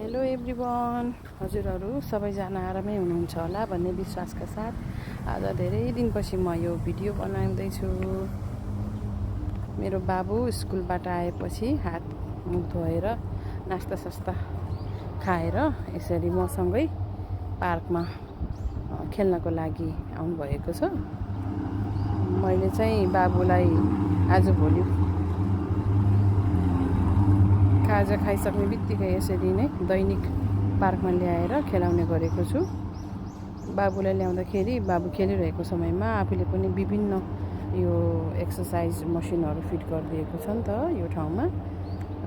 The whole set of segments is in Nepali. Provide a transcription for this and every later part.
हेलो एभ्रिवान, हजुरहरू सबैजना आरामै हुनुहुन्छ होला भन्ने विश्वासका साथ आज धेरै दिनपछि म यो भिडियो बनाउँदैछु। मेरो बाबु स्कुलबाट आएपछि हात मुख धोएर नास्ता खाएर यसरी मसँगै पार्कमा खेल्नको लागि आउनुभएको छ। मैले चाहिँ बाबुलाई आजभोलि खाजा खाइसक्ने बित्तिकै यसरी नै दैनिक पार्कमा ल्याएर खेलाउने गरेको छु। बाबुलाई ल्याउँदाखेरि बाबु खेलिरहेको समयमा आफूले पनि विभिन्न यो एक्सर्साइज मसिनहरू फिट गरिदिएको छ नि त यो ठाउँमा।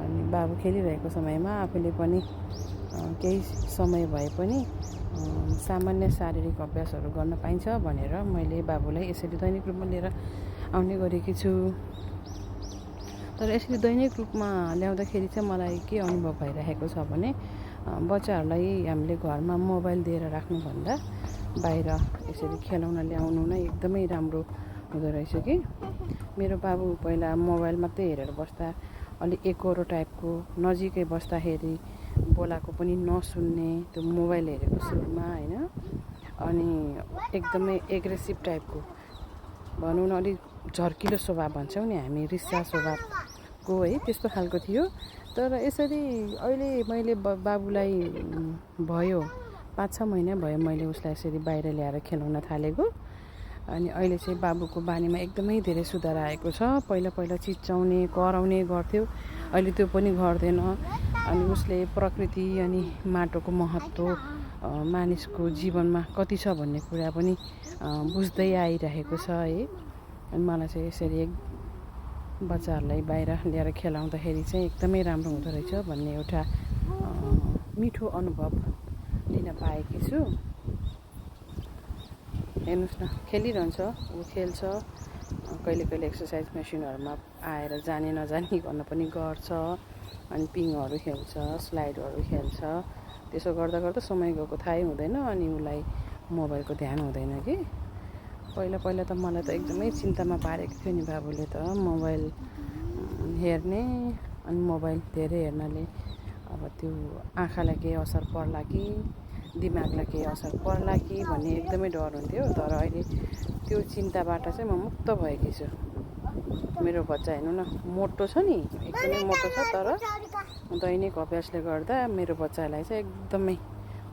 अनि बाबु खेलिरहेको समयमा आफूले पनि केही समय भए पनि सामान्य शारीरिक अभ्यासहरू गर्न पाइन्छ भनेर मैले बाबुलाई यसरी दैनिक रूपमा लिएर आउने गरेकी छु। तर यसरी दैनिक रूपमा ल्याउँदाखेरि चाहिँ मलाई के अनुभव भइरहेको छ भने बच्चाहरूलाई हामीले घरमा मोबाइल दिएर राख्नुभन्दा बाहिर यसरी खेलाउन ल्याउनु नै एकदमै राम्रो हुँदो रहेछ कि। मेरो बाबु पहिला मोबाइल मात्रै हेरेर बस्दा अलि एकोरो टाइपको, नजिकै बस्दाखेरि बोलाएको पनि नसुन्ने, त्यो मोबाइल हेरेको सुरुमा होइन, अनि एकदमै एग्रेसिभ टाइपको, भनौँ न अलिक झर्किलो स्वभाव भन्छौँ नि हामी, रिस्सा स्वभावको है, त्यस्तो खालको थियो। तर यसरी अहिले मैले बाबुलाई भयो 5-6 महिना भयो मैले उसलाई यसरी बाहिर ल्याएर खेलाउन थालेको। अनि अहिले चाहिँ बाबुको बानीमा एकदमै धेरै सुधार आएको छ। पहिला चिच्याउने कराउने गर्थ्यो, अहिले त्यो पनि गर्दैन। अनि उसले प्रकृति अनि माटोको महत्त्व मानिसको जीवनमा कति छ भन्ने कुरा पनि बुझ्दै आइरहेको छ है। अनि मलाई चाहिँ यसरी बच्चाहरूलाई बाहिर ल्याएर खेलाउँदाखेरि चाहिँ एकदमै राम्रो हुँदो रहेछ भन्ने एउटा मिठो अनुभव लिन पाएकी छु। हेर्नुहोस् न, खेलिरहन्छ, ऊ खेल्छ, कहिले एक्सर्साइज मेसिनहरूमा आएर जाने नजाने गर्न पनि गर्छ, अनि पिङहरू खेल्छ, स्लाइडहरू खेल्छ। त्यसो गर्दा समय गएको थाहै हुँदैन अनि उसलाई मोबाइलको ध्यान हुँदैन कि। पहिला त मलाई त एकदमै चिन्तामा पारेको थियो नि बाबुले त मोबाइल हेर्ने, अनि मोबाइल धेरै हेर्नाले अब त्यो आँखालाई केही असर पर्ला कि दिमागलाई केही असर पर्ला कि भन्ने एकदमै डर हुन्थ्यो। तर अहिले त्यो चिन्ताबाट चाहिँ म मुक्त भएकी छु। मेरो बच्चा हेर्नु न, मोटो छ नि, एकदमै मोटो छ, तर दैनिक अभ्यासले गर्दा मेरो बच्चालाई चाहिँ एकदमै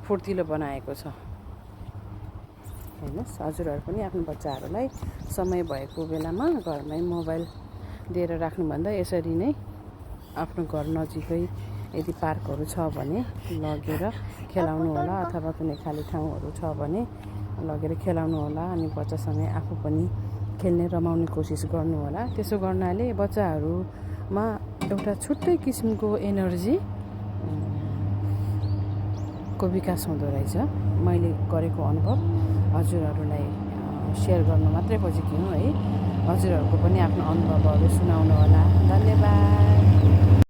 फुर्तिलो बनाएको छ। हेर्नुहोस्, हजुरहरू पनि आफ्नो बच्चाहरूलाई समय भएको बेलामा घरमै मोबाइल दिएर राख्नुभन्दा यसरी नै आफ्नो घर नजिकै यदि पार्कहरू छ भने लगेर खेलाउनु होला, अथवा कुनै खाली ठाउँहरू छ भने लगेर खेलाउनु होला। अनि बच्चासँगै आफू पनि खेल्ने रमाउने कोसिस गर्नु होला। त्यसो गर्नाले बच्चाहरूमा एउटा छुट्टै किसिमको एनर्जी को विकास हुँदो रहेछ। मैले गरेको अनुभव हजुरहरूलाई सेयर गर्नु मात्रै खोजेकी हुँ है। हजुरहरूको पनि आफ्नो अनुभवहरू सुनाउनु होला। धन्यवाद।